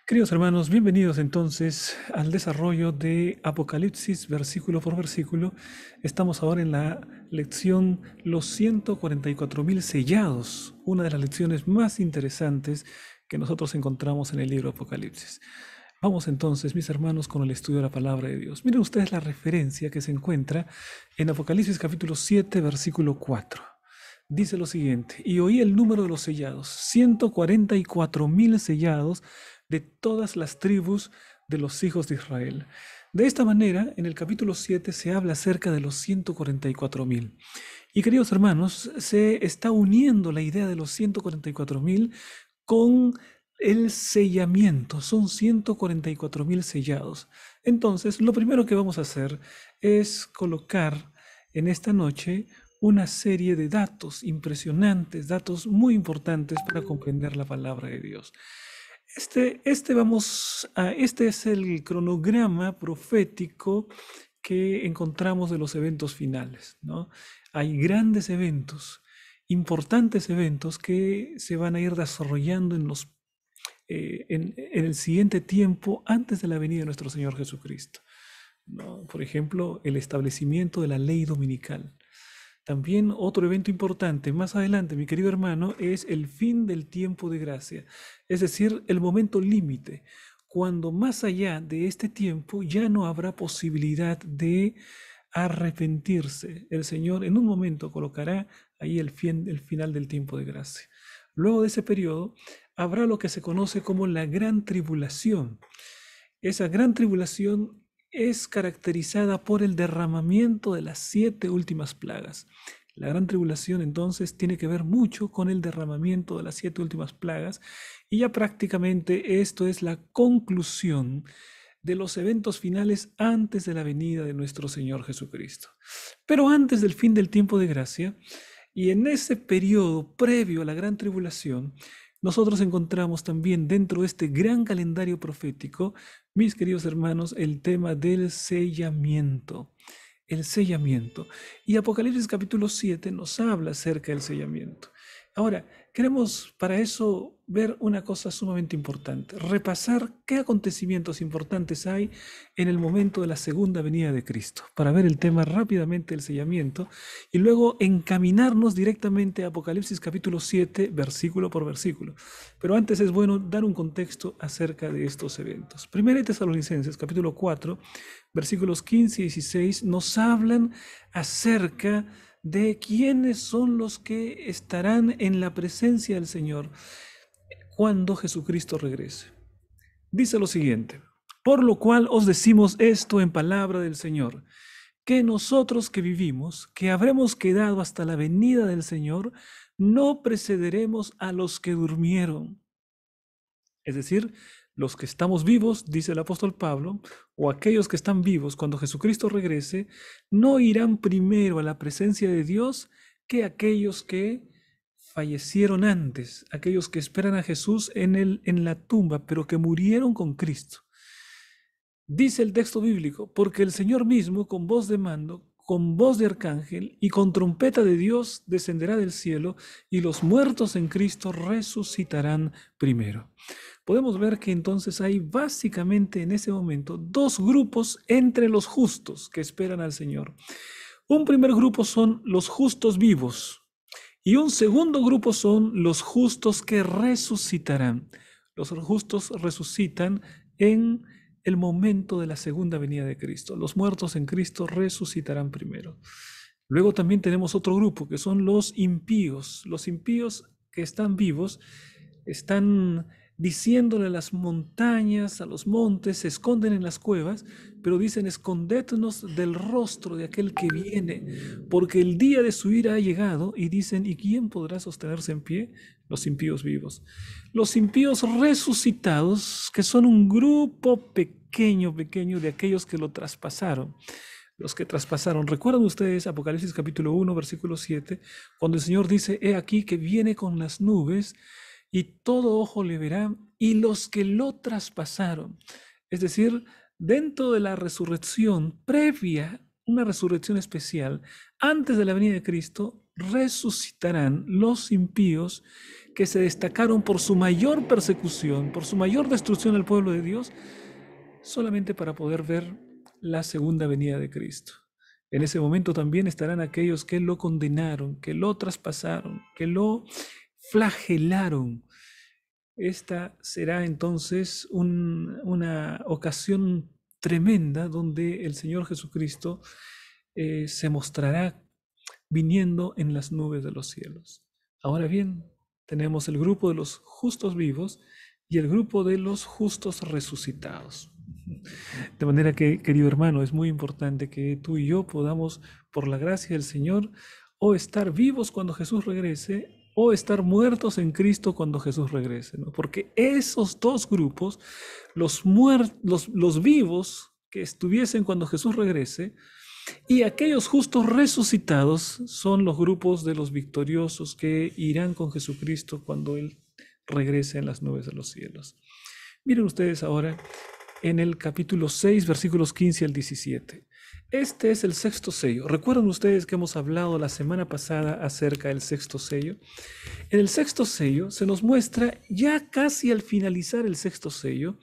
Queridos hermanos, bienvenidos entonces al desarrollo de Apocalipsis versículo por versículo. Estamos ahora en la lección Los 144.000 sellados, una de las lecciones más interesantes que nosotros encontramos en el libro Apocalipsis. Vamos entonces, mis hermanos, con el estudio de la palabra de Dios. Miren ustedes la referencia que se encuentra en Apocalipsis capítulo 7, versículo 4. Dice lo siguiente: y oí el número de los sellados, 144.000 sellados de todas las tribus de los hijos de Israel. De esta manera, en el capítulo 7 se habla acerca de los 144.000. Y queridos hermanos, se está uniendo la idea de los 144.000 con el sellamiento. Son 144.000 sellados. Entonces, lo primero que vamos a hacer es colocar en esta noche una serie de datos impresionantes, datos muy importantes para comprender la palabra de Dios. Este es el cronograma profético que encontramos de los eventos finales, ¿no? Hay grandes eventos, importantes eventos que se van a ir desarrollando en el siguiente tiempo antes de la venida de nuestro Señor Jesucristo, ¿no? Por ejemplo, el establecimiento de la ley dominical. También otro evento importante más adelante, mi querido hermano, es el fin del tiempo de gracia, es decir, el momento límite, cuando más allá de este tiempo ya no habrá posibilidad de arrepentirse. El Señor en un momento colocará ahí el final del tiempo de gracia. Luego de ese periodo habrá lo que se conoce como la gran tribulación. Esa gran tribulación es caracterizada por el derramamiento de las 7 últimas plagas. La gran tribulación entonces tiene que ver mucho con el derramamiento de las 7 últimas plagas, y ya prácticamente esto es la conclusión de los eventos finales antes de la venida de nuestro Señor Jesucristo. Pero antes del fin del tiempo de gracia, y en ese periodo previo a la gran tribulación, nosotros encontramos también dentro de este gran calendario profético, mis queridos hermanos, el tema del sellamiento. El sellamiento. Y Apocalipsis capítulo 7 nos habla acerca del sellamiento. Ahora, queremos para eso ver una cosa sumamente importante, repasar qué acontecimientos importantes hay en el momento de la segunda venida de Cristo, para ver el tema rápidamente del sellamiento y luego encaminarnos directamente a Apocalipsis capítulo 7, versículo por versículo. Pero antes es bueno dar un contexto acerca de estos eventos. Primera de Tesalonicenses capítulo 4, versículos 15 y 16 nos hablan acerca de quiénes son los que estarán en la presencia del Señor cuando Jesucristo regrese. Dice lo siguiente: por lo cual os decimos esto en palabra del Señor, que nosotros que vivimos, que habremos quedado hasta la venida del Señor, no precederemos a los que durmieron. Es decir, los que estamos vivos, dice el apóstol Pablo, o aquellos que están vivos cuando Jesucristo regrese, no irán primero a la presencia de Dios que aquellos que fallecieron antes, aquellos que esperan a Jesús en la tumba, pero que murieron con Cristo. Dice el texto bíblico: porque el Señor mismo, con voz de mando, con voz de arcángel y con trompeta de Dios, descenderá del cielo, y los muertos en Cristo resucitarán primero. Podemos ver que entonces hay básicamente en ese momento dos grupos entre los justos que esperan al Señor. Un primer grupo son los justos vivos y un segundo grupo son los justos que resucitarán. Los justos resucitan en el momento de la segunda venida de Cristo. Los muertos en Cristo resucitarán primero. Luego también tenemos otro grupo que son los impíos. Los impíos que están vivos están diciéndole a las montañas, a los montes, se esconden en las cuevas, pero dicen: escondednos del rostro de aquel que viene, porque el día de su ira ha llegado. Y dicen: ¿y quién podrá sostenerse en pie? Los impíos vivos. Los impíos resucitados, que son un grupo pequeño, pequeño de aquellos que lo traspasaron. Los que traspasaron. ¿Recuerdan ustedes Apocalipsis capítulo 1, versículo 7, cuando el Señor dice: he aquí que viene con las nubes y todo ojo le verá, y los que lo traspasaron? Es decir, dentro de la resurrección previa, una resurrección especial, antes de la venida de Cristo, resucitarán los impíos que se destacaron por su mayor persecución, por su mayor destrucción al pueblo de Dios, solamente para poder ver la segunda venida de Cristo. En ese momento también estarán aquellos que lo condenaron, que lo traspasaron, que lo flagelaron. Esta será entonces una ocasión tremenda donde el Señor Jesucristo se mostrará viniendo en las nubes de los cielos. Ahora bien, tenemos el grupo de los justos vivos y el grupo de los justos resucitados. De manera que, querido hermano, es muy importante que tú y yo podamos, por la gracia del Señor, o estar vivos cuando Jesús regrese, o estar muertos en Cristo cuando Jesús regrese, ¿no? Porque esos dos grupos, los vivos que estuviesen cuando Jesús regrese, y aquellos justos resucitados son los grupos de los victoriosos que irán con Jesucristo cuando Él regrese en las nubes de los cielos. Miren ustedes ahora en el capítulo 6, versículos 15 al 17. Este es el sexto sello. ¿Recuerdan ustedes que hemos hablado la semana pasada acerca del sexto sello? En el sexto sello se nos muestra, ya casi al finalizar el sexto sello,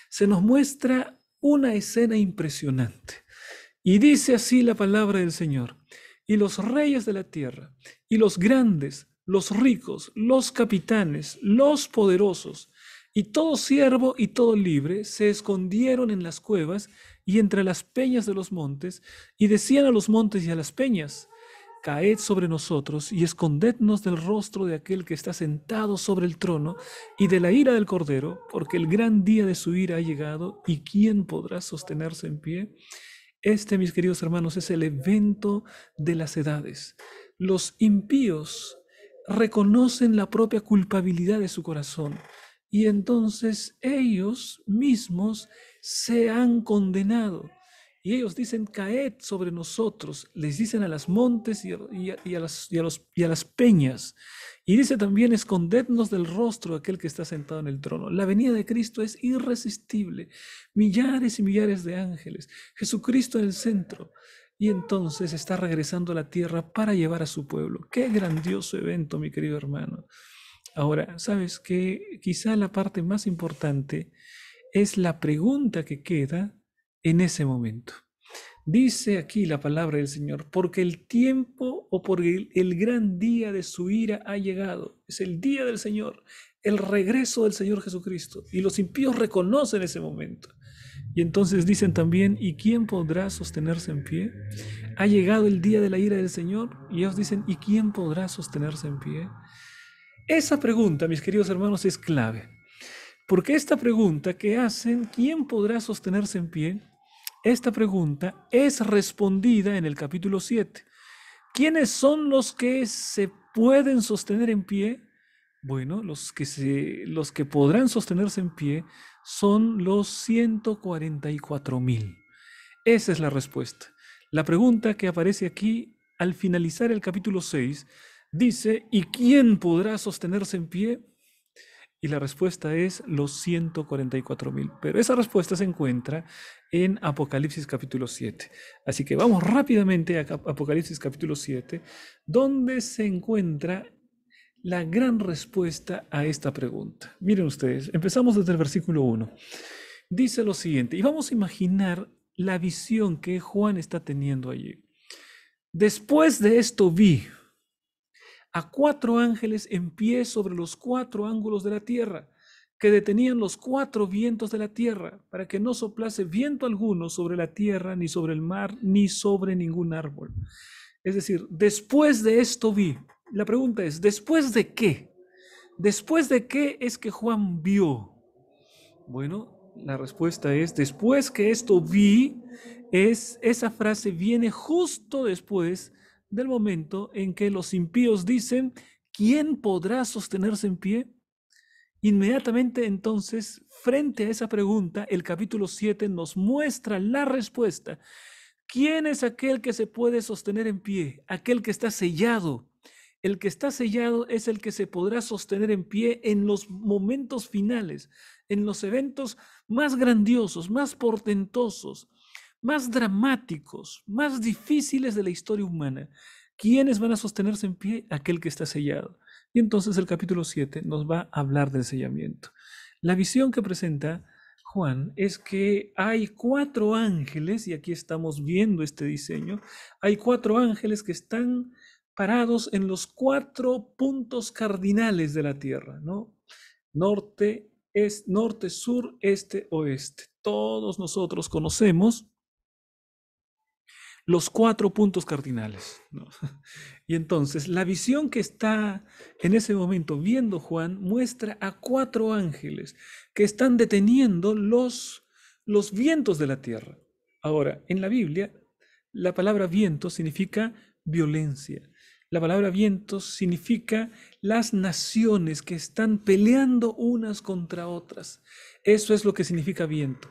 se nos muestra una escena impresionante. Y dice así la palabra del Señor: y los reyes de la tierra, y los grandes, los ricos, los capitanes, los poderosos, y todo siervo y todo libre se escondieron en las cuevas y entre las peñas de los montes, y decían a los montes y a las peñas: caed sobre nosotros y escondednos del rostro de aquel que está sentado sobre el trono y de la ira del Cordero, porque el gran día de su ira ha llegado, y ¿quién podrá sostenerse en pie? Este, mis queridos hermanos, es el evento de las edades. Los impíos reconocen la propia culpabilidad de su corazón y entonces ellos mismos se han condenado. Y ellos dicen: caed sobre nosotros, les dicen a las montes y a las peñas. Y dice también: escondednos del rostro de aquel que está sentado en el trono. La venida de Cristo es irresistible. Millares y millares de ángeles. Jesucristo en el centro. Y entonces está regresando a la tierra para llevar a su pueblo. Qué grandioso evento, mi querido hermano. Ahora, ¿sabes qué? Quizá la parte más importante es la pregunta que queda en ese momento. Dice aquí la palabra del Señor: porque el tiempo o porque el gran día de su ira ha llegado. Es el día del Señor, el regreso del Señor Jesucristo. Y los impíos reconocen ese momento. Y entonces dicen también: ¿y quién podrá sostenerse en pie? Ha llegado el día de la ira del Señor. Y ellos dicen: ¿y quién podrá sostenerse en pie? Esa pregunta, mis queridos hermanos, es clave. Porque esta pregunta que hacen: ¿quién podrá sostenerse en pie? Esta pregunta es respondida en el capítulo 7. ¿Quiénes son los que se pueden sostener en pie? Bueno, los que podrán sostenerse en pie son los 144,000. Esa es la respuesta. La pregunta que aparece aquí al finalizar el capítulo 6 dice: ¿y quién podrá sostenerse en pie? Y la respuesta es los 144,000. Pero esa respuesta se encuentra en Apocalipsis capítulo 7. Así que vamos rápidamente a Apocalipsis capítulo 7, donde se encuentra la gran respuesta a esta pregunta. Miren ustedes, empezamos desde el versículo 1. Dice lo siguiente, y vamos a imaginar la visión que Juan está teniendo allí. Después de esto vi a 4 ángeles en pie sobre los 4 ángulos de la tierra, que detenían los 4 vientos de la tierra, para que no soplase viento alguno sobre la tierra, ni sobre el mar, ni sobre ningún árbol. Es decir, después de esto vi. La pregunta es: ¿después de qué? ¿Después de qué es que Juan vio? Bueno, la respuesta es: después que esto vi, esa frase viene justo después del momento en que los impíos dicen: ¿quién podrá sostenerse en pie? Inmediatamente entonces, frente a esa pregunta, el capítulo 7 nos muestra la respuesta. ¿Quién es aquel que se puede sostener en pie? Aquel que está sellado. El que está sellado es el que se podrá sostener en pie en los momentos finales, en los eventos más grandiosos, más portentosos, más dramáticos, más difíciles de la historia humana. ¿Quiénes van a sostenerse en pie? Aquel que está sellado. Y entonces el capítulo 7 nos va a hablar del sellamiento. La visión que presenta Juan es que hay cuatro ángeles, y aquí estamos viendo este diseño, hay cuatro ángeles que están parados en los cuatro puntos cardinales de la tierra, ¿no? Norte, sur, este, oeste. Todos nosotros conocemos los cuatro puntos cardinales, ¿no? Y entonces la visión que está en ese momento viendo Juan muestra a cuatro ángeles que están deteniendo los vientos de la tierra. Ahora, en la Biblia, la palabra viento significa violencia. La palabra viento significa las naciones que están peleando unas contra otras. Eso es lo que significa viento.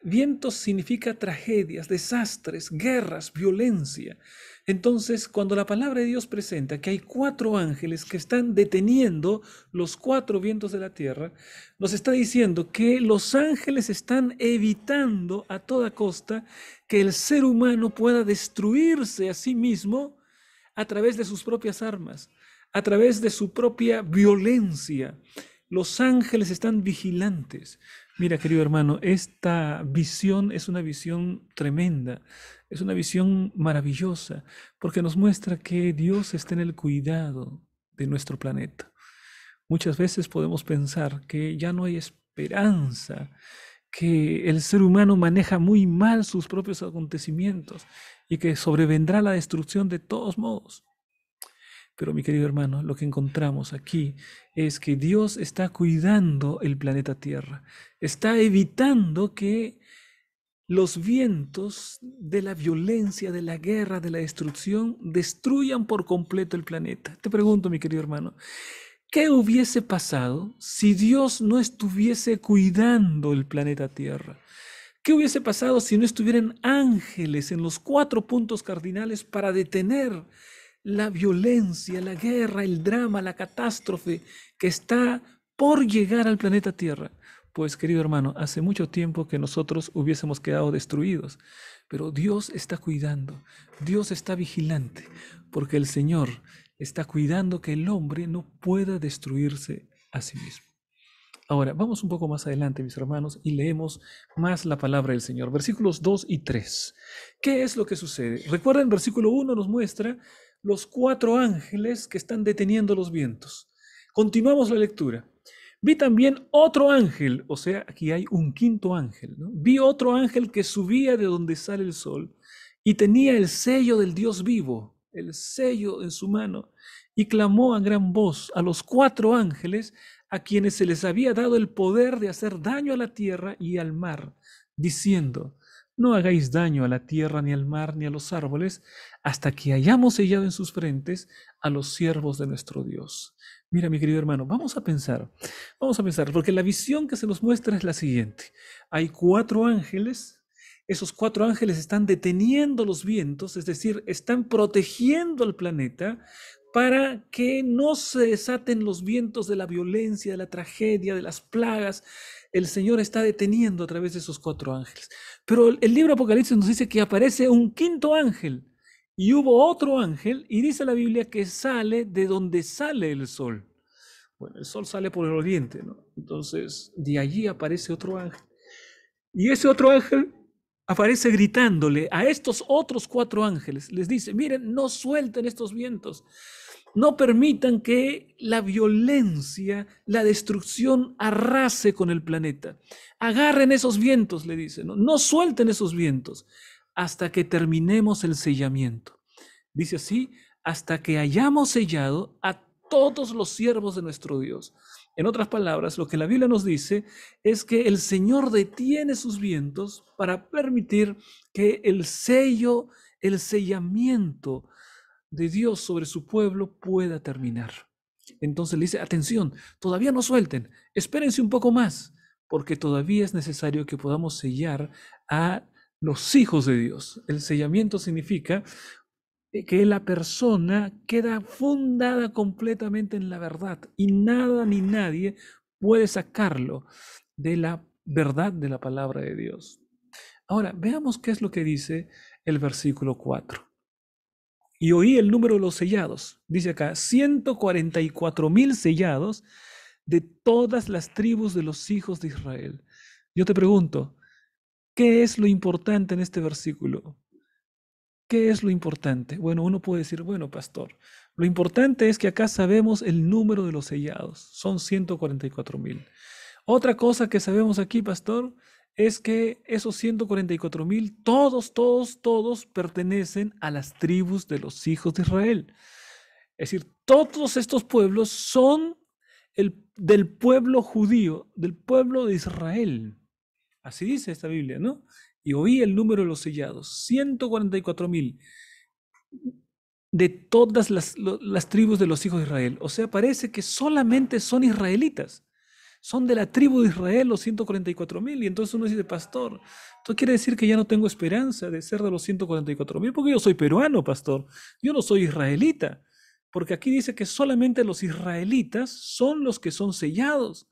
Viento significa tragedias, desastres, guerras, violencia. Entonces, cuando la palabra de Dios presenta que hay cuatro ángeles que están deteniendo los cuatro vientos de la tierra, nos está diciendo que los ángeles están evitando a toda costa que el ser humano pueda destruirse a sí mismo a través de sus propias armas, a través de su propia violencia. Los ángeles están vigilantes. Mira, querido hermano, esta visión es una visión tremenda, es una visión maravillosa, porque nos muestra que Dios está en el cuidado de nuestro planeta. Muchas veces podemos pensar que ya no hay esperanza, que el ser humano maneja muy mal sus propios acontecimientos y que sobrevendrá la destrucción de todos modos. Pero mi querido hermano, lo que encontramos aquí es que Dios está cuidando el planeta Tierra, está evitando que los vientos de la violencia, de la guerra, de la destrucción, destruyan por completo el planeta. Te pregunto, mi querido hermano, ¿qué hubiese pasado si Dios no estuviese cuidando el planeta Tierra? ¿Qué hubiese pasado si no estuvieran ángeles en los cuatro puntos cardinales para detener la violencia, la guerra, el drama, la catástrofe que está por llegar al planeta Tierra? Pues, querido hermano, hace mucho tiempo que nosotros hubiésemos quedado destruidos, pero Dios está cuidando, Dios está vigilante, porque el Señor está cuidando que el hombre no pueda destruirse a sí mismo. Ahora, vamos un poco más adelante, mis hermanos, y leemos más la palabra del Señor. Versículos 2 y 3. ¿Qué es lo que sucede? Recuerden, versículo 1 nos muestra los cuatro ángeles que están deteniendo los vientos. Continuamos la lectura. Vi también otro ángel, o sea, aquí hay un quinto ángel, ¿no? Vi otro ángel que subía de donde sale el sol y tenía el sello del Dios vivo, el sello en su mano, y clamó a gran voz a los cuatro ángeles a quienes se les había dado el poder de hacer daño a la tierra y al mar, diciendo: no hagáis daño a la tierra, ni al mar, ni a los árboles, hasta que hayamos sellado en sus frentes a los siervos de nuestro Dios. Mira, mi querido hermano, vamos a pensar, porque la visión que se nos muestra es la siguiente. Hay cuatro ángeles, esos cuatro ángeles están deteniendo los vientos, es decir, están protegiendo al planeta para que no se desaten los vientos de la violencia, de la tragedia, de las plagas. El Señor está deteniendo a través de esos cuatro ángeles. Pero el libro Apocalipsis nos dice que aparece un quinto ángel y hubo otro ángel, y dice la Biblia que sale de donde sale el sol. Bueno, el sol sale por el oriente, ¿no? Entonces, de allí aparece otro ángel. Y ese otro ángel aparece gritándole a estos otros cuatro ángeles. Les dice: miren, no suelten estos vientos. No permitan que la violencia, la destrucción arrase con el planeta. Agarren esos vientos, le dice, ¿no? No suelten esos vientos hasta que terminemos el sellamiento. Dice así: hasta que hayamos sellado a todos los siervos de nuestro Dios. En otras palabras, lo que la Biblia nos dice es que el Señor detiene sus vientos para permitir que el sello, el sellamiento de Dios sobre su pueblo pueda terminar. Entonces le dice: atención, todavía no suelten, espérense un poco más, porque todavía es necesario que podamos sellar a los hijos de Dios. El sellamiento significa que la persona queda fundada completamente en la verdad y nada ni nadie puede sacarlo de la verdad de la palabra de Dios. Ahora, veamos qué es lo que dice el versículo 4. Y oí el número de los sellados. Dice acá, 144.000 sellados de todas las tribus de los hijos de Israel. Yo te pregunto, ¿qué es lo importante en este versículo? ¿Qué es lo importante? Bueno, uno puede decir, bueno, pastor, lo importante es que acá sabemos el número de los sellados. Son 144.000. Otra cosa que sabemos aquí, pastor, es que esos 144.000, todos pertenecen a las tribus de los hijos de Israel. Es decir, todos estos pueblos son del pueblo judío, del pueblo de Israel. Así dice esta Biblia, ¿no? Y oí el número de los sellados, 144.000 de todas las tribus de los hijos de Israel. O sea, parece que solamente son israelitas. Son de la tribu de Israel los 144.000. Y entonces uno dice, pastor, ¿esto quiere decir que ya no tengo esperanza de ser de los 144.000? Porque yo soy peruano, pastor. Yo no soy israelita. Porque aquí dice que solamente los israelitas son los que son sellados.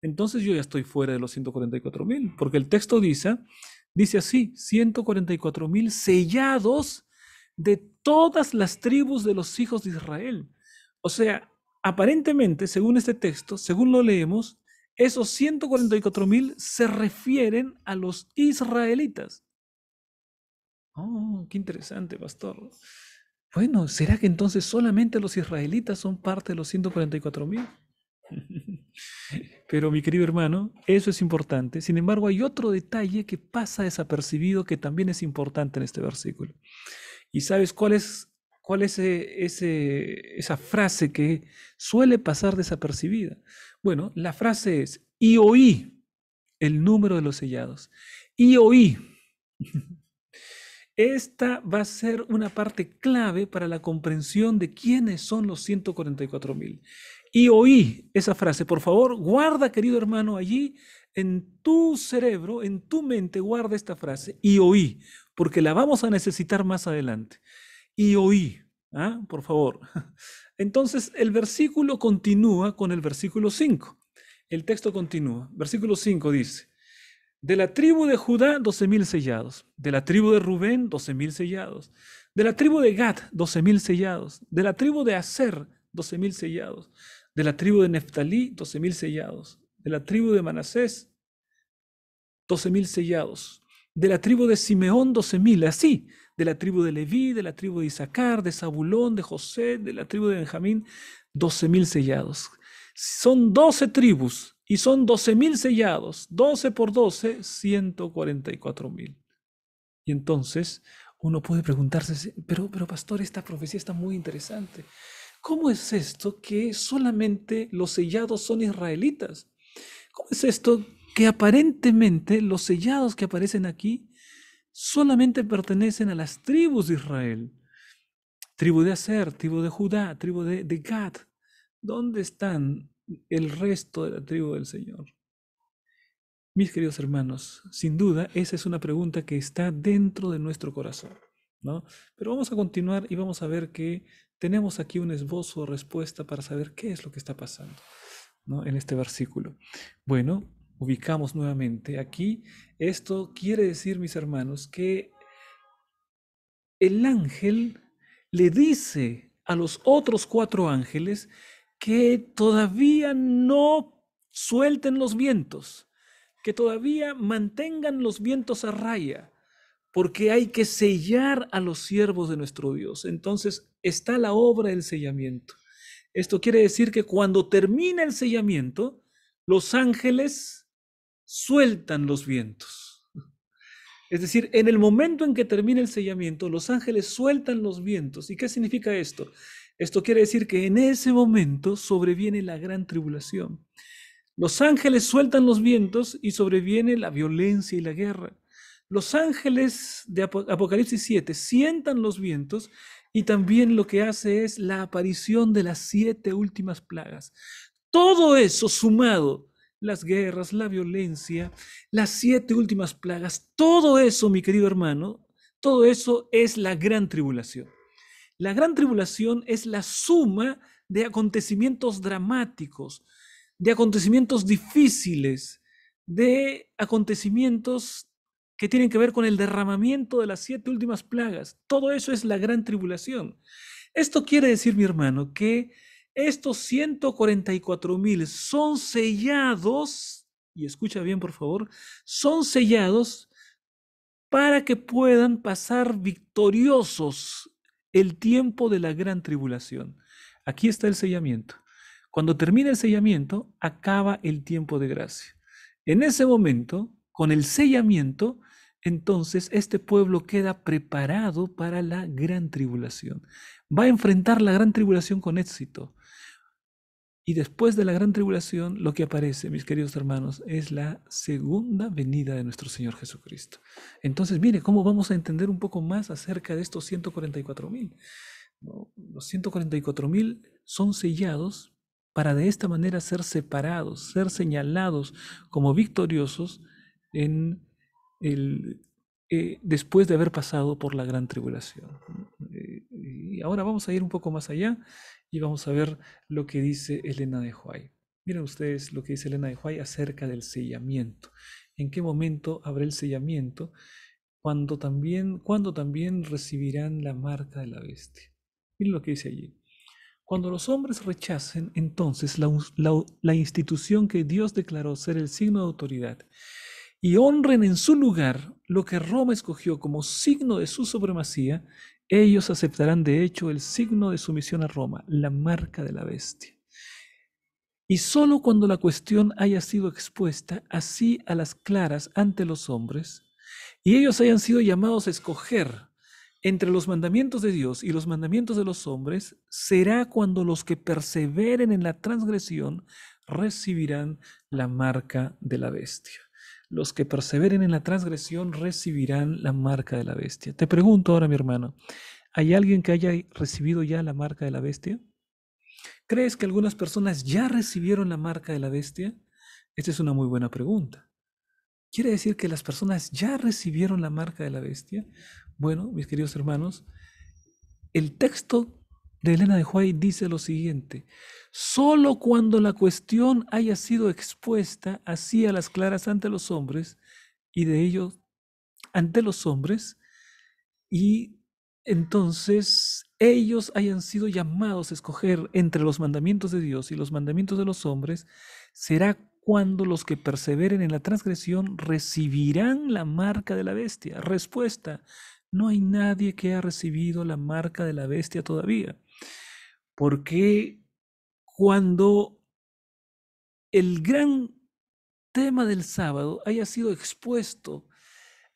Entonces yo ya estoy fuera de los 144.000. Porque el texto dice así, 144.000 sellados de todas las tribus de los hijos de Israel. O sea, aparentemente, según este texto, según lo leemos, esos 144.000 se refieren a los israelitas. Oh, qué interesante, pastor. Bueno, ¿será que entonces solamente los israelitas son parte de los 144.000? Pero mi querido hermano, eso es importante. Sin embargo, hay otro detalle que pasa desapercibido que también es importante en este versículo. ¿Y sabes cuál es esa frase que suele pasar desapercibida? Bueno, la frase es, y oí el número de los sellados. Y oí. Esta va a ser una parte clave para la comprensión de quiénes son los 144.000. Y oí esa frase, por favor, guarda, querido hermano, allí en tu cerebro, en tu mente, guarda esta frase, y oí, porque la vamos a necesitar más adelante. Y oí, ¿ah? Por favor. Entonces, el versículo continúa con el versículo 5. El texto continúa. Versículo 5 dice, de la tribu de Judá, 12.000 sellados. De la tribu de Rubén, 12.000 sellados. De la tribu de Gad, 12.000 sellados. De la tribu de Aser, 12.000 sellados. De la tribu de Neftalí, 12.000 sellados. De la tribu de Manasés, 12.000 sellados. De la tribu de Simeón, 12.000. Así. De la tribu de Leví, de la tribu de Isaacar, de Zabulón, de José, de la tribu de Benjamín, 12.000 sellados. Son 12 tribus y son 12.000 sellados. 12 por 12, 144.000. Y entonces uno puede preguntarse, pero pastor, esta profecía está muy interesante. ¿Cómo es esto que solamente los sellados son israelitas? ¿Cómo es esto que aparentemente los sellados que aparecen aquí solamente pertenecen a las tribus de Israel? Tribu de Aser, tribu de Judá, tribu de Gad. ¿Dónde están el resto de la tribu del Señor? Mis queridos hermanos, sin duda, esa es una pregunta que está dentro de nuestro corazón, ¿no? Pero vamos a continuar y vamos a ver que tenemos aquí un esbozo de respuesta para saber qué es lo que está pasando, ¿no? En este versículo. Bueno, ubicamos nuevamente aquí. Esto quiere decir, mis hermanos, que el ángel le dice a los otros 4 ángeles que todavía no suelten los vientos, que todavía mantengan los vientos a raya, porque hay que sellar a los siervos de nuestro Dios. Entonces está la obra del sellamiento. Esto quiere decir que cuando termina el sellamiento, los ángeles sueltan los vientos. Es decir, en el momento en que termina el sellamiento, los ángeles sueltan los vientos. ¿Y qué significa esto? Esto quiere decir que en ese momento sobreviene la gran tribulación. Los ángeles sueltan los vientos y sobreviene la violencia y la guerra. Los ángeles de Apocalipsis 7 sientan los vientos y también lo que hace es la aparición de las 7 últimas plagas. Todo eso sumado, las guerras, la violencia, las 7 últimas plagas, todo eso, mi querido hermano, todo eso es la gran tribulación. La gran tribulación es la suma de acontecimientos dramáticos, de acontecimientos difíciles, de acontecimientos que tienen que ver con el derramamiento de las 7 últimas plagas. Todo eso es la gran tribulación. Esto quiere decir, mi hermano, que estos 144,000 son sellados, y escucha bien por favor, son sellados para que puedan pasar victoriosos el tiempo de la gran tribulación. Aquí está el sellamiento. Cuando termina el sellamiento, acaba el tiempo de gracia. En ese momento, con el sellamiento, entonces este pueblo queda preparado para la gran tribulación. Va a enfrentar la gran tribulación con éxito. Y después de la gran tribulación, lo que aparece, mis queridos hermanos, es la segunda venida de nuestro Señor Jesucristo. Entonces, mire, ¿cómo vamos a entender un poco más acerca de estos 144,000? ¿No? Los 144,000 son sellados para de esta manera ser separados, ser señalados como victoriosos en después de haber pasado por la gran tribulación. Y ahora vamos a ir un poco más allá y vamos a ver lo que dice Elena de White. Miren ustedes lo que dice Elena de White acerca del sellamiento. ¿En qué momento habrá el sellamiento? Cuando también recibirán la marca de la bestia. Miren lo que dice allí. Cuando los hombres rechacen entonces la institución que Dios declaró ser el signo de autoridad y honren en su lugar lo que Roma escogió como signo de su supremacía, ellos aceptarán de hecho el signo de sumisión a Roma, la marca de la bestia. Y sólo cuando la cuestión haya sido expuesta así a las claras ante los hombres, y ellos hayan sido llamados a escoger entre los mandamientos de Dios y los mandamientos de los hombres, será cuando los que perseveren en la transgresión recibirán la marca de la bestia. Los que perseveren en la transgresión recibirán la marca de la bestia. Te pregunto ahora, mi hermano, ¿hay alguien que haya recibido ya la marca de la bestia? ¿Crees que algunas personas ya recibieron la marca de la bestia? Esta es una muy buena pregunta. ¿Quiere decir que las personas ya recibieron la marca de la bestia? Bueno, mis queridos hermanos, el texto de Elena de White dice lo siguiente: solo cuando la cuestión haya sido expuesta así a las claras ante los hombres y de ellos ante los hombres, y entonces ellos hayan sido llamados a escoger entre los mandamientos de Dios y los mandamientos de los hombres, será cuando los que perseveren en la transgresión recibirán la marca de la bestia. Respuesta: no hay nadie que haya recibido la marca de la bestia todavía, porque cuando el gran tema del sábado haya sido expuesto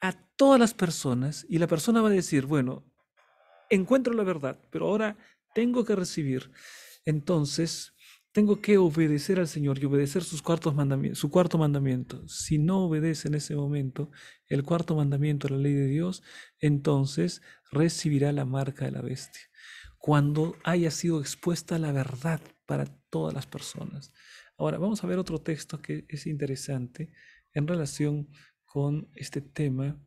a todas las personas y la persona va a decir, bueno, encuentro la verdad, pero ahora tengo que recibir. Entonces, tengo que obedecer al Señor y obedecer su cuarto mandamiento. Si no obedece en ese momento el cuarto mandamiento de la ley de Dios, entonces recibirá la marca de la bestia. Cuando haya sido expuesta la verdad para todas las personas. Ahora, vamos a ver otro texto que es interesante en relación con este tema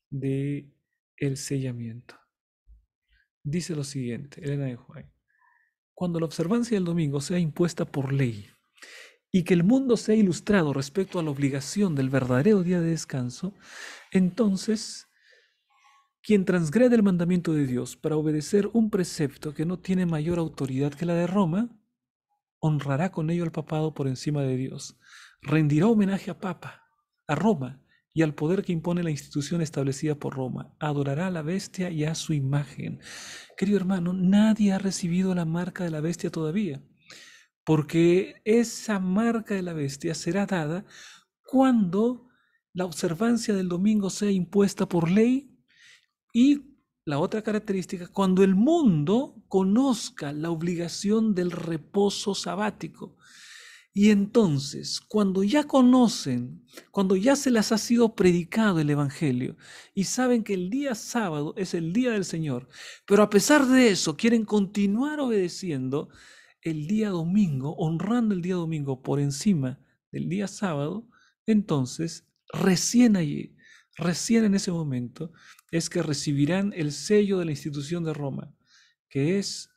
de el sellamiento. Dice lo siguiente, Elena de White: cuando la observancia del domingo sea impuesta por ley y que el mundo sea ilustrado respecto a la obligación del verdadero día de descanso, entonces quien transgrede el mandamiento de Dios para obedecer un precepto que no tiene mayor autoridad que la de Roma, honrará con ello al papado por encima de Dios, rendirá homenaje a Roma y al poder que impone la institución establecida por Roma, adorará a la bestia y a su imagen. Querido hermano, nadie ha recibido la marca de la bestia todavía, porque esa marca de la bestia será dada cuando la observancia del domingo sea impuesta por ley. Y la otra característica, cuando el mundo conozca la obligación del reposo sabático. Y entonces, cuando ya conocen, cuando ya se les ha sido predicado el Evangelio y saben que el día sábado es el día del Señor, pero a pesar de eso quieren continuar obedeciendo el día domingo, honrando el día domingo por encima del día sábado, entonces recién allí, recién en ese momento, es que recibirán el sello de la institución de Roma, que es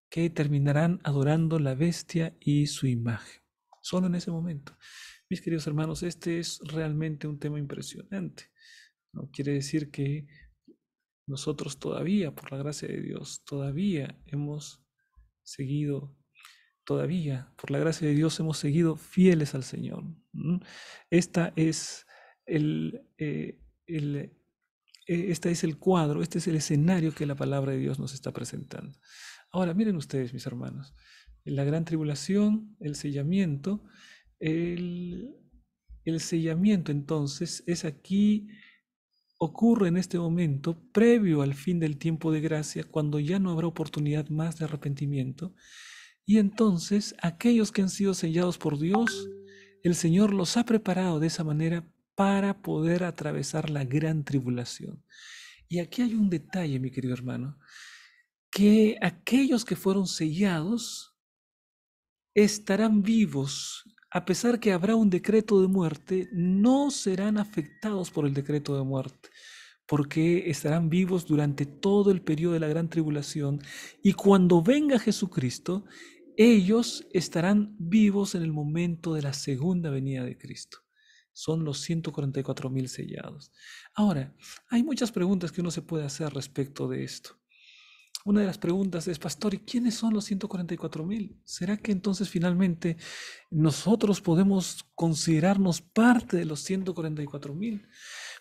que terminarán adorando la bestia y su imagen. Solo en ese momento. Mis queridos hermanos, este es realmente un tema impresionante. ¿no? Quiere decir que nosotros todavía, por la gracia de Dios, todavía hemos seguido, todavía, por la gracia de Dios, hemos seguido fieles al Señor. ¿Mm? Esta es el, el, este es el cuadro, este es el escenario que la palabra de Dios nos está presentando. Ahora, miren ustedes, mis hermanos, la gran tribulación, el sellamiento, el, el sellamiento entonces es aquí, ocurre en este momento, previo al fin del tiempo de gracia, cuando ya no habrá oportunidad más de arrepentimiento. Y entonces aquellos que han sido sellados por Dios, el Señor los ha preparado de esa manera para poder atravesar la gran tribulación. Y aquí hay un detalle, mi querido hermano, que aquellos que fueron sellados estarán vivos, a pesar que habrá un decreto de muerte, no serán afectados por el decreto de muerte, porque estarán vivos durante todo el periodo de la gran tribulación, y cuando venga Jesucristo, ellos estarán vivos en el momento de la segunda venida de Cristo. Son los 144,000 sellados. Ahora, hay muchas preguntas que uno se puede hacer respecto de esto. Una de las preguntas es, pastor, ¿y quiénes son los 144,000? ¿Será que entonces finalmente nosotros podemos considerarnos parte de los 144,000?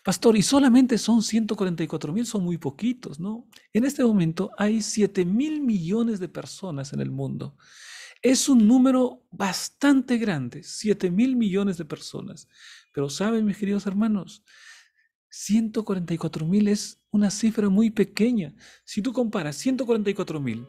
Pastor, y solamente son 144,000, son muy poquitos, ¿no? En este momento hay 7,000 millones de personas en el mundo. Es un número bastante grande, 7,000 millones de personas. Pero saben, mis queridos hermanos, 144,000 es una cifra muy pequeña. Si tú comparas 144,000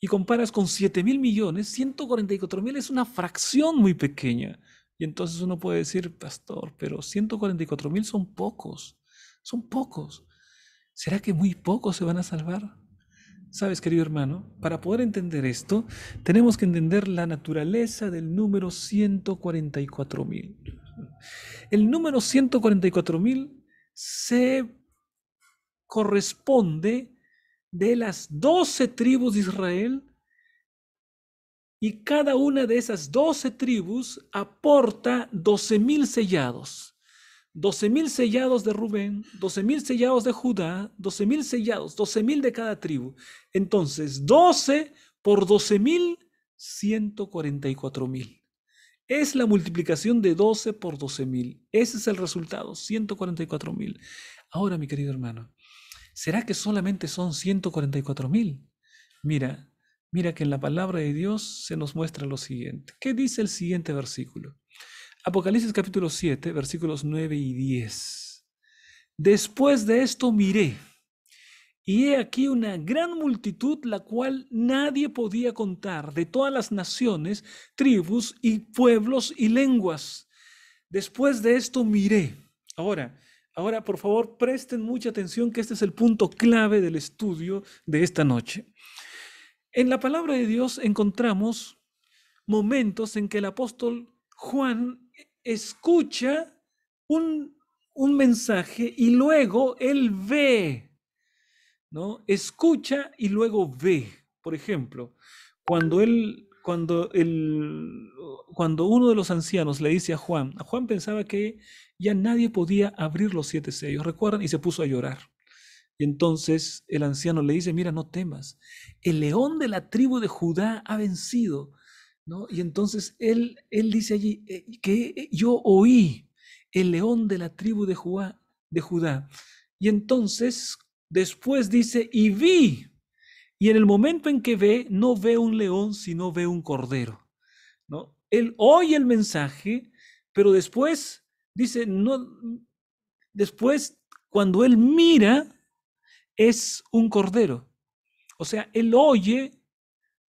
y comparas con 7,000 millones, 144,000 es una fracción muy pequeña. Y entonces uno puede decir, pastor, pero 144,000 son pocos, son pocos. ¿Será que muy pocos se van a salvar? Sabes, querido hermano, para poder entender esto, tenemos que entender la naturaleza del número 144,000. El número 144,000 se corresponde de las 12 tribus de Israel, y cada una de esas 12 tribus aporta 12,000 sellados. 12,000 sellados de Rubén, 12,000 sellados de Judá, 12,000 sellados, 12,000 de cada tribu. Entonces, 12 por 12,000, 144,000. Es la multiplicación de 12 por 12,000. Ese es el resultado, 144,000. Ahora, mi querido hermano, ¿será que solamente son 144,000? Mira, mira que en la palabra de Dios se nos muestra lo siguiente. ¿Qué dice el siguiente versículo? Apocalipsis capítulo 7, versículos 9 y 10. Después de esto miré, y he aquí una gran multitud, la cual nadie podía contar, de todas las naciones, tribus y pueblos y lenguas. Después de esto miré. Ahora, por favor, presten mucha atención, que este es el punto clave del estudio de esta noche. En la palabra de Dios encontramos momentos en que el apóstol Juan escucha un, un mensaje y luego él ve, ¿no? Escucha y luego ve. Por ejemplo, cuando uno de los ancianos le dice a Juan pensaba que ya nadie podía abrir los 7 sellos, ¿recuerdan? Y se puso a llorar. Y entonces el anciano le dice, mira, no temas, el león de la tribu de Judá ha vencido, ¿no? Y entonces él dice allí que yo oí el león de la tribu de Judá. Y entonces después dice, y vi. Y en el momento en que ve, no ve un león, sino ve un cordero, ¿no? Él oye el mensaje, pero después dice, no, después cuando él mira, es un cordero. O sea, él oye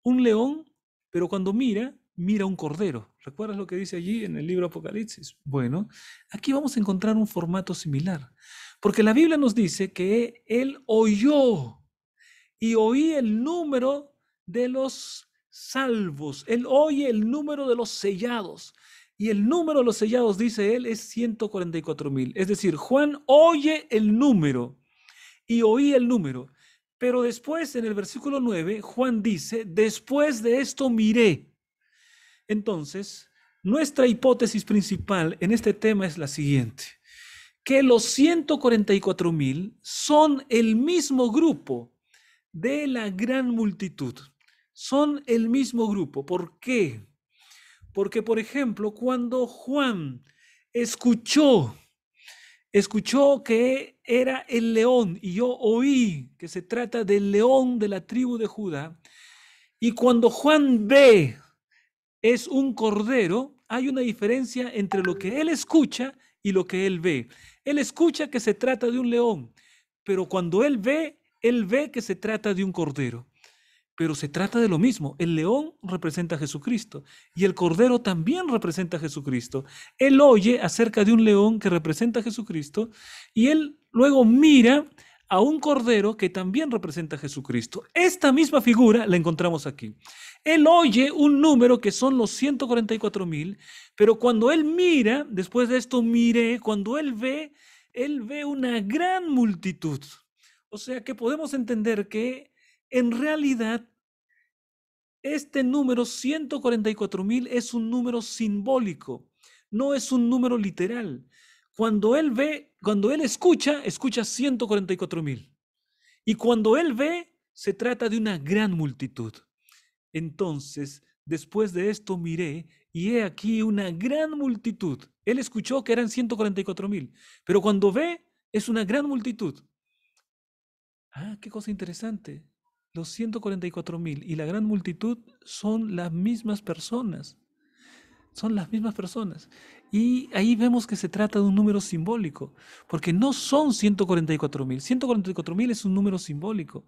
un león, pero cuando mira, mira un cordero. ¿Recuerdas lo que dice allí en el libro Apocalipsis? Bueno, aquí vamos a encontrar un formato similar, porque la Biblia nos dice que él oyó, y oí el número de los salvos. Él oye el número de los sellados. Y el número de los sellados, dice él, es 144,000. Es decir, Juan oye el número y oí el número. Pero después, en el versículo 9, Juan dice, después de esto miré. Entonces, nuestra hipótesis principal en este tema es la siguiente, que los 144,000 son el mismo grupo de la gran multitud. Son el mismo grupo. ¿Por qué? Porque, por ejemplo, cuando Juan escuchó que era el león, y yo oí que se trata del león de la tribu de Judá, y cuando Juan ve es un cordero, hay una diferencia entre lo que él escucha y lo que él ve. Él escucha que se trata de un león, pero cuando él ve que se trata de un cordero. Pero se trata de lo mismo. El león representa a Jesucristo y el cordero también representa a Jesucristo. Él oye acerca de un león que representa a Jesucristo y él luego mira a un cordero que también representa a Jesucristo. Esta misma figura la encontramos aquí. Él oye un número que son los 144,000, pero cuando él mira, después de esto miré, cuando él ve una gran multitud. O sea que podemos entender que en realidad este número 144,000 es un número simbólico, no es un número literal. Cuando él escucha 144,000. Y cuando él ve, se trata de una gran multitud. Entonces, después de esto miré, y he aquí una gran multitud. Él escuchó que eran 144,000, pero cuando ve, es una gran multitud. Ah, qué cosa interesante. Los 144,000 y la gran multitud son las mismas personas. Son las mismas personas. Y ahí vemos que se trata de un número simbólico, porque no son 144,000. 144,000 es un número simbólico.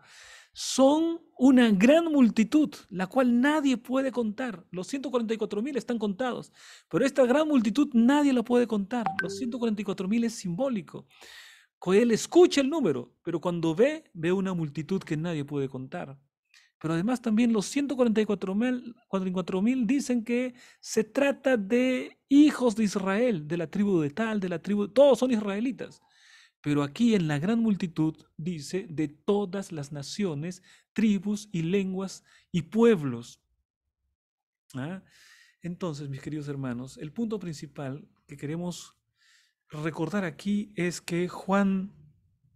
Son una gran multitud, la cual nadie puede contar. Los 144,000 están contados, pero esta gran multitud nadie la puede contar. Los 144,000 es simbólico. Él escucha el número, pero cuando ve una multitud que nadie puede contar. Pero además también los 144,000 dicen que se trata de hijos de Israel, de la tribu de tal, de la tribu, todos son israelitas. Pero aquí en la gran multitud dice de todas las naciones, tribus y lenguas y pueblos. ¿Ah? Entonces, mis queridos hermanos, el punto principal que queremos recordar aquí es que Juan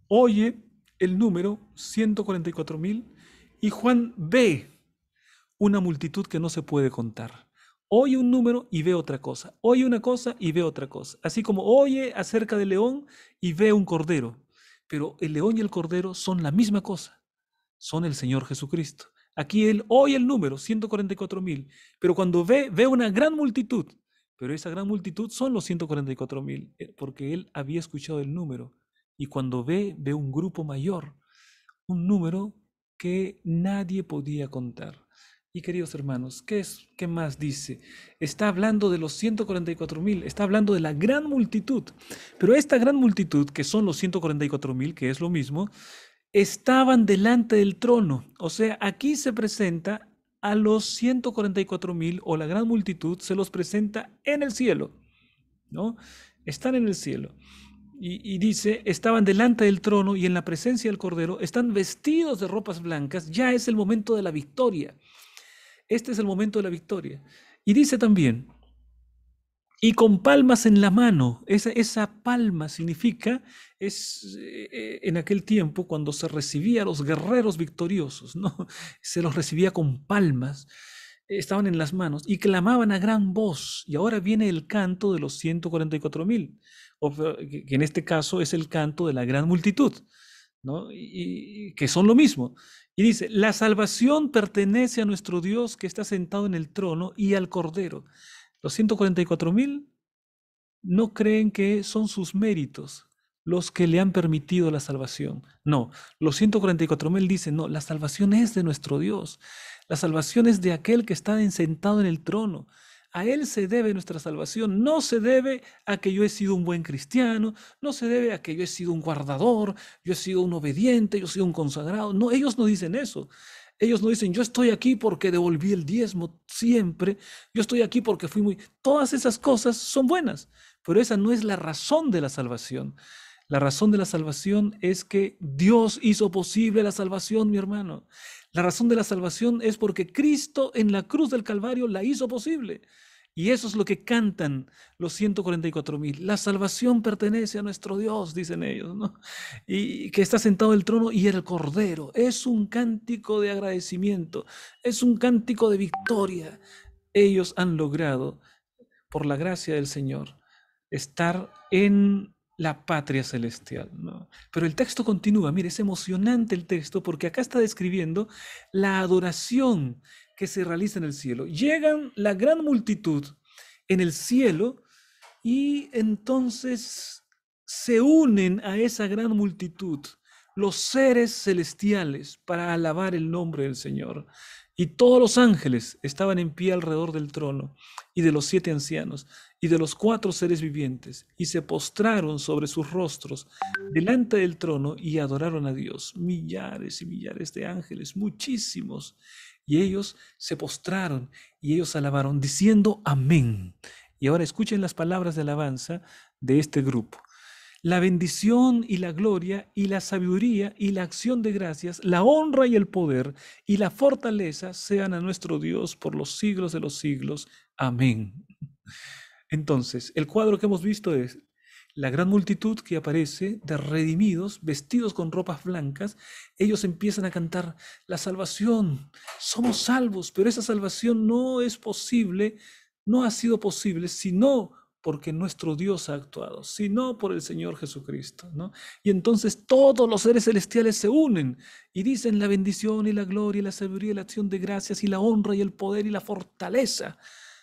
oye el número 144,000 y Juan ve una multitud que no se puede contar. Oye un número y ve otra cosa. Oye una cosa y ve otra cosa. Así como oye acerca del león y ve un cordero. Pero el león y el cordero son la misma cosa. Son el Señor Jesucristo. Aquí él oye el número 144,000, pero cuando ve una gran multitud. Pero esa gran multitud son los 144,000, porque él había escuchado el número. Y cuando ve un grupo mayor, un número que nadie podía contar. Y queridos hermanos, ¿qué más dice? Está hablando de los 144,000, está hablando de la gran multitud. Pero esta gran multitud, que son los 144,000, que es lo mismo, estaban delante del trono. O sea, aquí se presenta a los 144,000 o la gran multitud, se los presenta en el cielo, ¿no? Están en el cielo. Y dice, estaban delante del trono y en la presencia del Cordero, están vestidos de ropas blancas, ya es el momento de la victoria. Este es el momento de la victoria. Y dice también, y con palmas en la mano. Esa palma significa, en aquel tiempo cuando se recibía a los guerreros victoriosos, ¿no? Se los recibía con palmas, estaban en las manos y clamaban a gran voz. Y ahora viene el canto de los 144,000, que en este caso es el canto de la gran multitud, ¿no? Y que son lo mismo. Y dice, la salvación pertenece a nuestro Dios que está sentado en el trono y al Cordero. Los 144,000 no creen que son sus méritos los que le han permitido la salvación. No, los 144,000 dicen, no, la salvación es de nuestro Dios. La salvación es de aquel que está sentado en el trono. A Él se debe nuestra salvación. No se debe a que yo he sido un buen cristiano, no se debe a que yo he sido un guardador, yo he sido un obediente, yo he sido un consagrado. No, ellos no dicen eso. Ellos no dicen, yo estoy aquí porque devolví el diezmo siempre, yo estoy aquí porque fui muy... Todas esas cosas son buenas, pero esa no es la razón de la salvación. La razón de la salvación es que Dios hizo posible la salvación, mi hermano. La razón de la salvación es porque Cristo en la cruz del Calvario la hizo posible. Y eso es lo que cantan los 144.000. La salvación pertenece a nuestro Dios, dicen ellos, ¿no? Y que está sentado en el trono y el Cordero. Es un cántico de agradecimiento, es un cántico de victoria. Ellos han logrado, por la gracia del Señor, estar en la patria celestial, ¿no? Pero el texto continúa, mire, es emocionante el texto porque acá está describiendo la adoración que se realiza en el cielo. Llegan la gran multitud en el cielo y entonces se unen a esa gran multitud los seres celestiales para alabar el nombre del Señor. Y todos los ángeles estaban en pie alrededor del trono y de los 7 ancianos y de los 4 seres vivientes y se postraron sobre sus rostros delante del trono y adoraron a Dios. Millares y millares de ángeles, muchísimos. Y ellos se postraron y ellos alabaron diciendo amén. Y ahora escuchen las palabras de alabanza de este grupo. La bendición y la gloria y la sabiduría y la acción de gracias, la honra y el poder y la fortaleza sean a nuestro Dios por los siglos de los siglos. Amén. Entonces, el cuadro que hemos visto es la gran multitud que aparece de redimidos, vestidos con ropas blancas. Ellos empiezan a cantar la salvación. Somos salvos, pero esa salvación no es posible, no ha sido posible, sino porque nuestro Dios ha actuado, sino por el Señor Jesucristo, ¿no? Y entonces todos los seres celestiales se unen y dicen la bendición y la gloria y la sabiduría y la acción de gracias y la honra y el poder y la fortaleza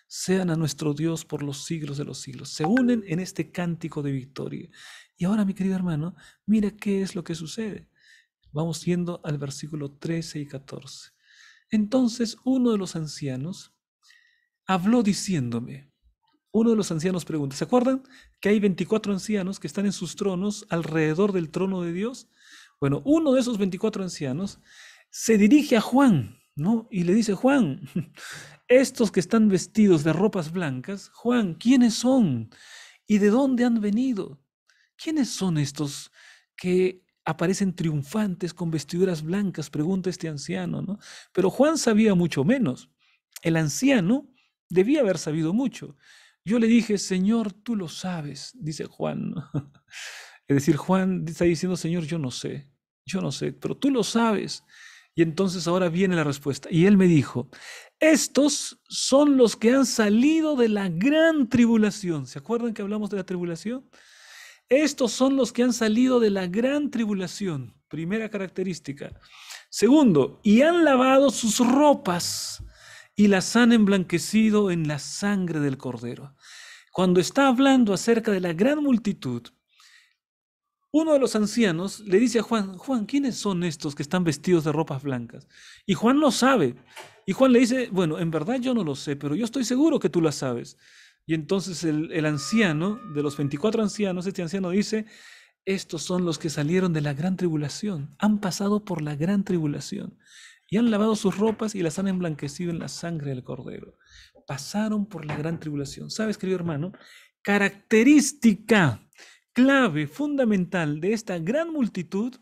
sean a nuestro Dios por los siglos de los siglos. Se unen en este cántico de victoria. Y ahora, mi querido hermano, mira qué es lo que sucede. Vamos yendo al versículo 13 y 14. Entonces uno de los ancianos habló diciéndome, uno de los ancianos pregunta, ¿se acuerdan que hay 24 ancianos que están en sus tronos alrededor del trono de Dios? Bueno, uno de esos 24 ancianos se dirige a Juan, ¿no? Y le dice, Juan, estos que están vestidos de ropas blancas, Juan, ¿quiénes son? ¿Y de dónde han venido? ¿Quiénes son estos que aparecen triunfantes con vestiduras blancas? Pregunta este anciano, ¿no? Pero Juan sabía mucho menos. El anciano debía haber sabido mucho. Yo le dije, Señor, tú lo sabes, dice Juan, ¿no? Es decir, Juan está diciendo, Señor, yo no sé, pero tú lo sabes. Y entonces ahora viene la respuesta. Y él me dijo, estos son los que han salido de la gran tribulación. ¿Se acuerdan que hablamos de la tribulación? Estos son los que han salido de la gran tribulación. Primera característica. Segundo, y han lavado sus ropas y las han emblanquecido en la sangre del Cordero. Cuando está hablando acerca de la gran multitud, uno de los ancianos le dice a Juan, Juan, ¿quiénes son estos que están vestidos de ropas blancas? Y Juan no sabe. Y Juan le dice, bueno, en verdad yo no lo sé, pero yo estoy seguro que tú lo sabes. Y entonces el anciano, de los 24 ancianos, este anciano dice, estos son los que salieron de la gran tribulación, han pasado por la gran tribulación y han lavado sus ropas y las han emblanquecido en la sangre del Cordero. Pasaron por la gran tribulación. ¿Sabes, querido hermano? Característica clave fundamental de esta gran multitud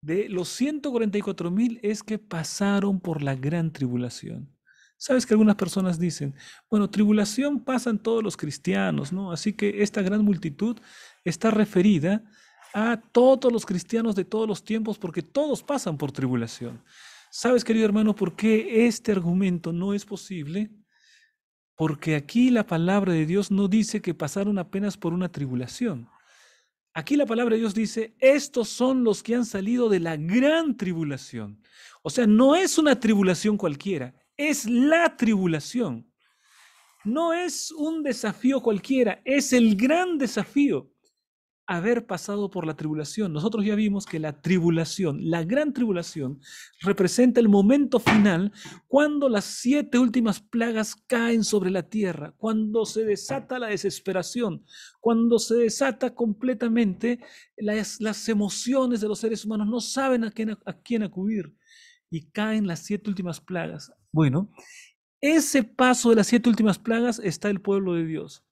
de los 144.000 es que pasaron por la gran tribulación. Sabes que algunas personas dicen, bueno, tribulación pasan todos los cristianos, ¿no? Así que esta gran multitud está referida a todos los cristianos de todos los tiempos porque todos pasan por tribulación. ¿Sabes, querido hermano, por qué este argumento no es posible? Porque aquí la palabra de Dios no dice que pasaron apenas por una tribulación. Aquí la palabra de Dios dice, estos son los que han salido de la gran tribulación. O sea, no es una tribulación cualquiera, es la tribulación. No es un desafío cualquiera, es el gran desafío haber pasado por la tribulación. Nosotros ya vimos que la tribulación, la gran tribulación, representa el momento final cuando las 7 últimas plagas caen sobre la tierra, cuando se desata la desesperación, cuando se desata completamente las emociones de los seres humanos, no saben a quién acudir y caen las 7 últimas plagas. Bueno, ese paso de las 7 últimas plagas está el pueblo de Dios.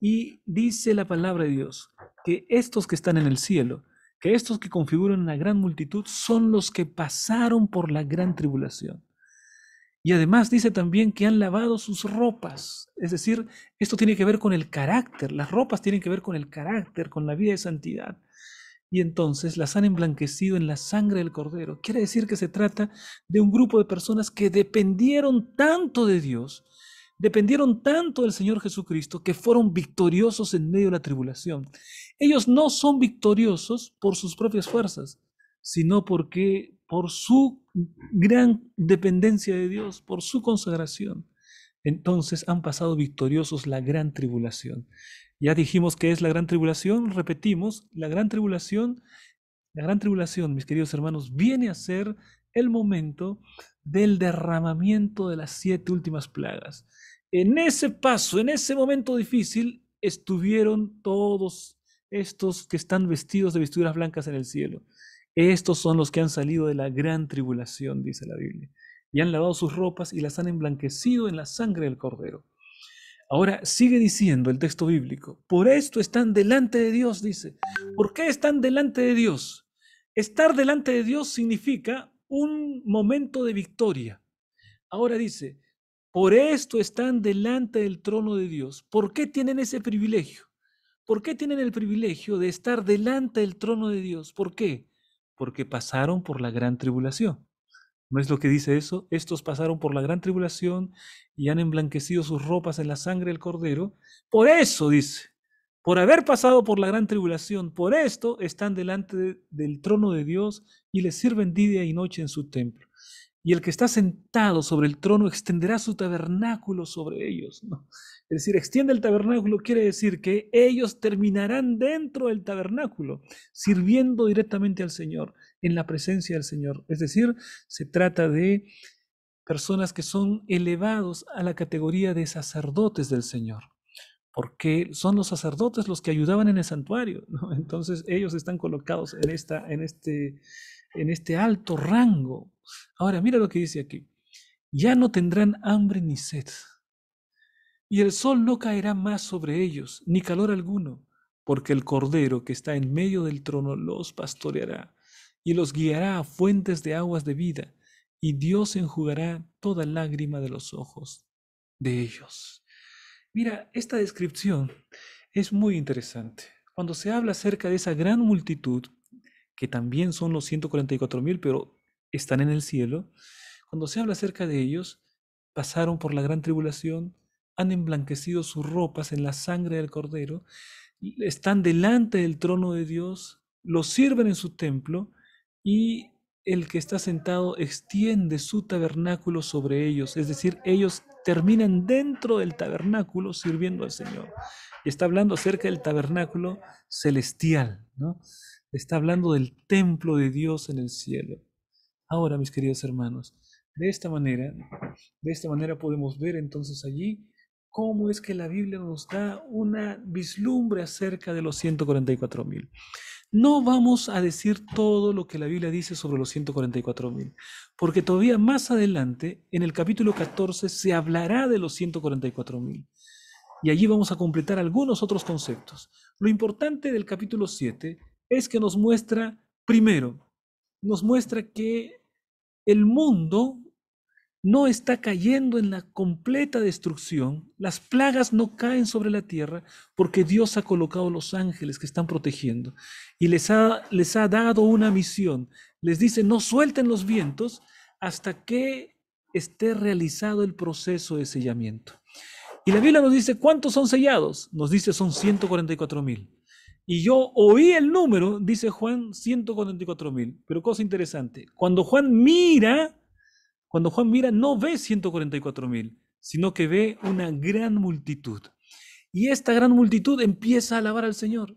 Y dice la palabra de Dios que estos que están en el cielo, que estos que configuran una gran multitud, son los que pasaron por la gran tribulación. Y además dice también que han lavado sus ropas. Es decir, esto tiene que ver con el carácter. Las ropas tienen que ver con el carácter, con la vida de santidad. Y entonces las han emblanquecido en la sangre del Cordero. Quiere decir que se trata de un grupo de personas que dependieron tanto de Dios, dependieron tanto del Señor Jesucristo, que fueron victoriosos en medio de la tribulación. Ellos no son victoriosos por sus propias fuerzas, sino porque por su gran dependencia de Dios, por su consagración. Entonces han pasado victoriosos la gran tribulación. Ya dijimos que es la gran tribulación, repetimos, la gran tribulación, mis queridos hermanos, viene a ser el momento del derramamiento de las 7 últimas plagas. En ese paso, en ese momento difícil, estuvieron todos estos que están vestidos de vestiduras blancas en el cielo. Estos son los que han salido de la gran tribulación, dice la Biblia, y han lavado sus ropas y las han emblanquecido en la sangre del Cordero. Ahora sigue diciendo el texto bíblico, por esto están delante de Dios, dice. ¿Por qué están delante de Dios? Estar delante de Dios significa un momento de victoria. Ahora dice, por esto están delante del trono de Dios. ¿Por qué tienen ese privilegio? ¿Por qué tienen el privilegio de estar delante del trono de Dios? ¿Por qué? Porque pasaron por la gran tribulación. ¿No es lo que dice eso? Estos pasaron por la gran tribulación y han emblanquecido sus ropas en la sangre del Cordero. Por eso, dice, por haber pasado por la gran tribulación, por esto están delante del trono de Dios y les sirven día y noche en su templo. Y el que está sentado sobre el trono extenderá su tabernáculo sobre ellos, ¿no? Es decir, extiende el tabernáculo quiere decir que ellos terminarán dentro del tabernáculo, sirviendo directamente al Señor, en la presencia del Señor. Es decir, se trata de personas que son elevados a la categoría de sacerdotes del Señor, porque son los sacerdotes los que ayudaban en el santuario, ¿no? Entonces ellos están colocados en este alto rango. Ahora, mira lo que dice aquí. Ya no tendrán hambre ni sed, y el sol no caerá más sobre ellos, ni calor alguno, porque el Cordero que está en medio del trono los pastoreará, y los guiará a fuentes de aguas de vida, y Dios enjugará toda lágrima de los ojos de ellos. Mira, esta descripción es muy interesante. Cuando se habla acerca de esa gran multitud, que también son los 144,000, pero están en el cielo, cuando se habla acerca de ellos, pasaron por la gran tribulación, han emblanquecido sus ropas en la sangre del Cordero, están delante del trono de Dios, los sirven en su templo y el que está sentado extiende su tabernáculo sobre ellos, es decir, ellos terminan dentro del tabernáculo sirviendo al Señor. Y está hablando acerca del tabernáculo celestial, ¿no? Está hablando del templo de Dios en el cielo. Ahora, mis queridos hermanos, de esta manera podemos ver entonces allí cómo es que la Biblia nos da una vislumbre acerca de los 144,000. No vamos a decir todo lo que la Biblia dice sobre los 144,000, porque todavía más adelante, en el capítulo 14, se hablará de los 144,000. Y allí vamos a completar algunos otros conceptos. Lo importante del capítulo 7 es que nos muestra, primero, nos muestra que el mundo no está cayendo en la completa destrucción, las plagas no caen sobre la tierra porque Dios ha colocado los ángeles que están protegiendo y les ha dado una misión. Les dice, no suelten los vientos hasta que esté realizado el proceso de sellamiento. Y la Biblia nos dice, ¿cuántos son sellados? Nos dice, son 144,000. Y yo oí el número, dice Juan, 144,000. Pero cosa interesante, cuando Juan mira, no ve 144,000, sino que ve una gran multitud. Y esta gran multitud empieza a alabar al Señor.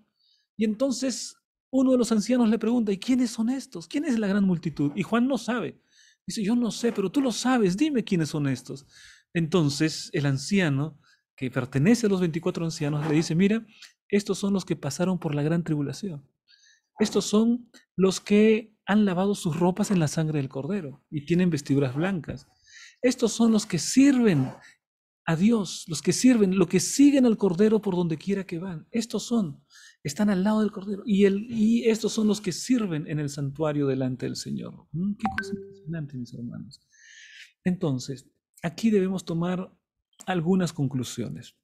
Y entonces uno de los ancianos le pregunta, ¿y quiénes son estos? ¿Quién es la gran multitud? Y Juan no sabe. Dice, yo no sé, pero tú lo sabes, dime quiénes son estos. Entonces el anciano, que pertenece a los 24 ancianos, le dice, mira, estos son los que pasaron por la gran tribulación. Estos son los que han lavado sus ropas en la sangre del Cordero y tienen vestiduras blancas. Estos son los que sirven a Dios, los que sirven, los que siguen al Cordero por donde quiera que van. Están al lado del Cordero. Y estos son los que sirven en el santuario delante del Señor. Qué cosa impresionante, mis hermanos. Entonces, aquí debemos tomar algunas conclusiones.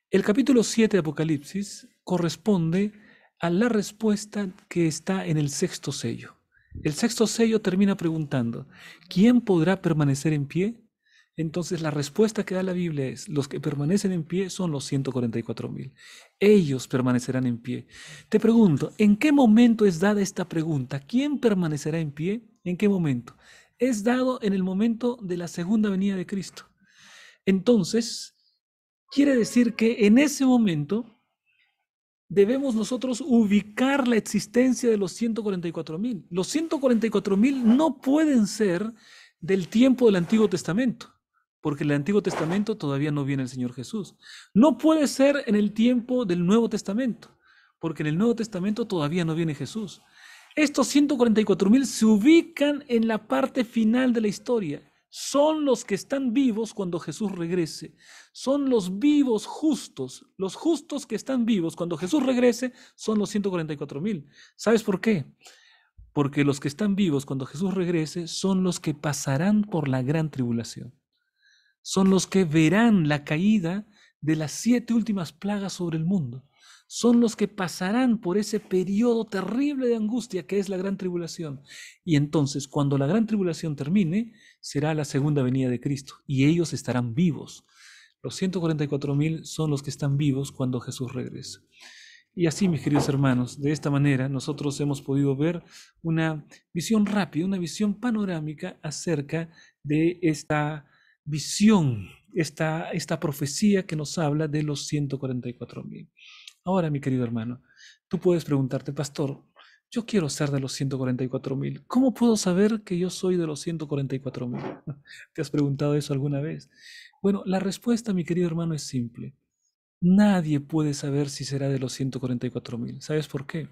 El capítulo 7 de Apocalipsis corresponde a la respuesta que está en el sexto sello. El sexto sello termina preguntando, ¿quién podrá permanecer en pie? Entonces la respuesta que da la Biblia es, los que permanecen en pie son los 144.000. Ellos permanecerán en pie. Te pregunto, ¿en qué momento es dada esta pregunta? ¿Quién permanecerá en pie? ¿En qué momento? Es dado en el momento de la segunda venida de Cristo. Entonces, quiere decir que en ese momento debemos nosotros ubicar la existencia de los 144.000. Los 144.000 no pueden ser del tiempo del Antiguo Testamento, porque en el Antiguo Testamento todavía no viene el Señor Jesús. No puede ser en el tiempo del Nuevo Testamento, porque en el Nuevo Testamento todavía no viene Jesús. Estos 144.000 se ubican en la parte final de la historia. Son los que están vivos cuando Jesús regrese. Son los vivos justos. Los justos que están vivos cuando Jesús regrese son los 144.000. ¿Sabes por qué? Porque los que están vivos cuando Jesús regrese son los que pasarán por la gran tribulación. Son los que verán la caída de las 7 últimas plagas sobre el mundo. Son los que pasarán por ese periodo terrible de angustia que es la gran tribulación. Y entonces, cuando la gran tribulación termine, será la segunda venida de Cristo y ellos estarán vivos. Los 144.000 son los que están vivos cuando Jesús regrese. Y así, mis queridos hermanos, de esta manera nosotros hemos podido ver una visión rápida, una visión panorámica acerca de esta visión, esta profecía que nos habla de los 144.000. Ahora, mi querido hermano, tú puedes preguntarte, pastor, yo quiero ser de los 144.000. ¿Cómo puedo saber que yo soy de los 144.000? ¿Te has preguntado eso alguna vez? Bueno, la respuesta, mi querido hermano, es simple. Nadie puede saber si será de los 144.000. ¿Sabes por qué?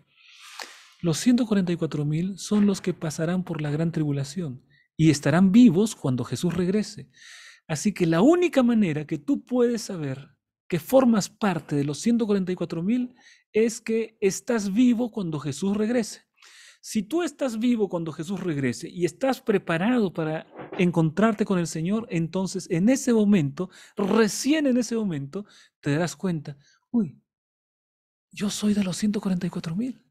Los 144.000 son los que pasarán por la gran tribulación y estarán vivos cuando Jesús regrese. Así que la única manera que tú puedes saber que formas parte de los 144.000 es que estás vivo cuando Jesús regrese. Si tú estás vivo cuando Jesús regrese y estás preparado para encontrarte con el Señor, entonces en ese momento, recién en ese momento, te darás cuenta, uy, yo soy de los 144.000,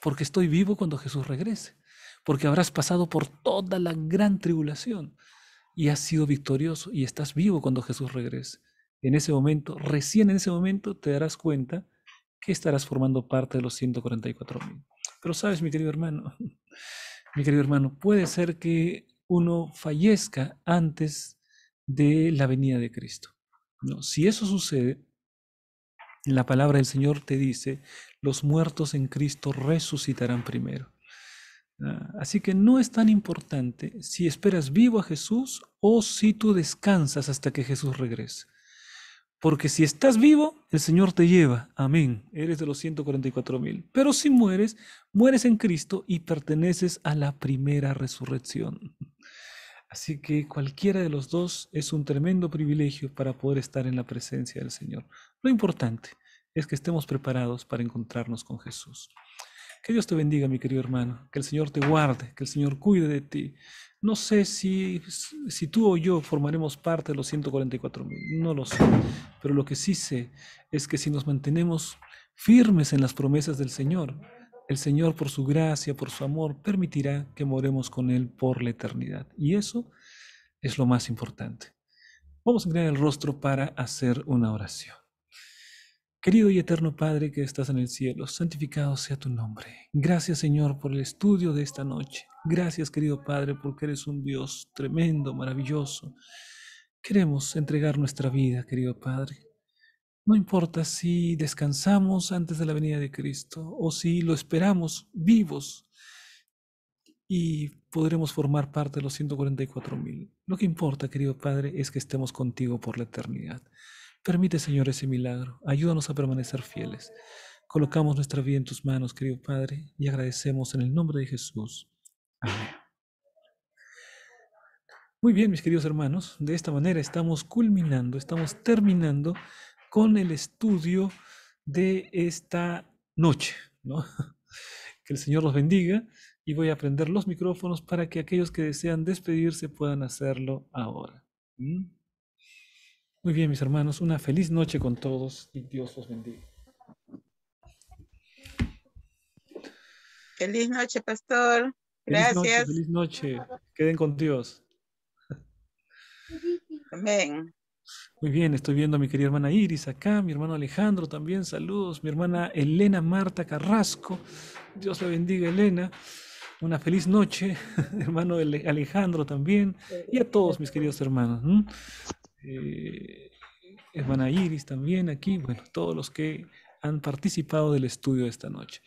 porque estoy vivo cuando Jesús regrese, porque habrás pasado por toda la gran tribulación y has sido victorioso y estás vivo cuando Jesús regrese. En ese momento, recién en ese momento, te darás cuenta que estarás formando parte de los 144.000. Pero sabes, mi querido hermano, mi querido hermano, puede ser que uno fallezca antes de la venida de Cristo. No, si eso sucede, la palabra del Señor te dice, los muertos en Cristo resucitarán primero. Así que no es tan importante si esperas vivo a Jesús o si tú descansas hasta que Jesús regrese. Porque si estás vivo, el Señor te lleva. Amén. Eres de los 144.000. Pero si mueres, mueres en Cristo y perteneces a la primera resurrección. Así que cualquiera de los dos es un tremendo privilegio para poder estar en la presencia del Señor. Lo importante es que estemos preparados para encontrarnos con Jesús. Que Dios te bendiga, mi querido hermano. Que el Señor te guarde, que el Señor cuide de ti. No sé si tú o yo formaremos parte de los 144.000, no lo sé. Pero lo que sí sé es que si nos mantenemos firmes en las promesas del Señor, el Señor por su gracia, por su amor, permitirá que moremos con Él por la eternidad. Y eso es lo más importante. Vamos a inclinar el rostro para hacer una oración. Querido y eterno Padre que estás en el cielo, santificado sea tu nombre. Gracias, Señor, por el estudio de esta noche. Gracias, querido Padre, porque eres un Dios tremendo, maravilloso. Queremos entregar nuestra vida, querido Padre. No importa si descansamos antes de la venida de Cristo o si lo esperamos vivos y podremos formar parte de los 144.000. Lo que importa, querido Padre, es que estemos contigo por la eternidad. Permite, Señor, ese milagro. Ayúdanos a permanecer fieles. Colocamos nuestra vida en tus manos, querido Padre, y agradecemos en el nombre de Jesús. Amén. Muy bien, mis queridos hermanos, de esta manera estamos culminando, estamos terminando con el estudio de esta noche, ¿no? Que el Señor los bendiga y voy a prender los micrófonos para que aquellos que desean despedirse puedan hacerlo ahora. ¿Mm? Muy bien, mis hermanos, una feliz noche con todos y Dios los bendiga. Feliz noche, pastor. Feliz noche, Gracias. feliz noche. Queden con Dios. Amén. Muy bien, estoy viendo a mi querida hermana Iris acá, mi hermano Alejandro también, saludos, mi hermana Elena Marta Carrasco, Dios la bendiga Elena, una feliz noche, hermano Alejandro también, y a todos mis queridos hermanos, ¿m? Hermana Iris también aquí, bueno, todos los que han participado del estudio de esta noche.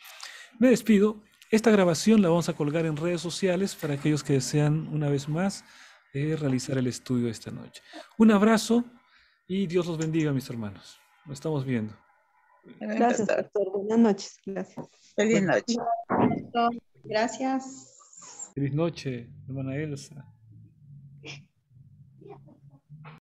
Me despido, esta grabación la vamos a colgar en redes sociales para aquellos que desean una vez más realizar el estudio de esta noche. Un abrazo. Y Dios los bendiga, mis hermanos. Nos estamos viendo. Amén, Gracias, pastor. pastor. Buenas noches. Gracias. Feliz Bueno, noche. Gracias. feliz noche, hermana Elsa.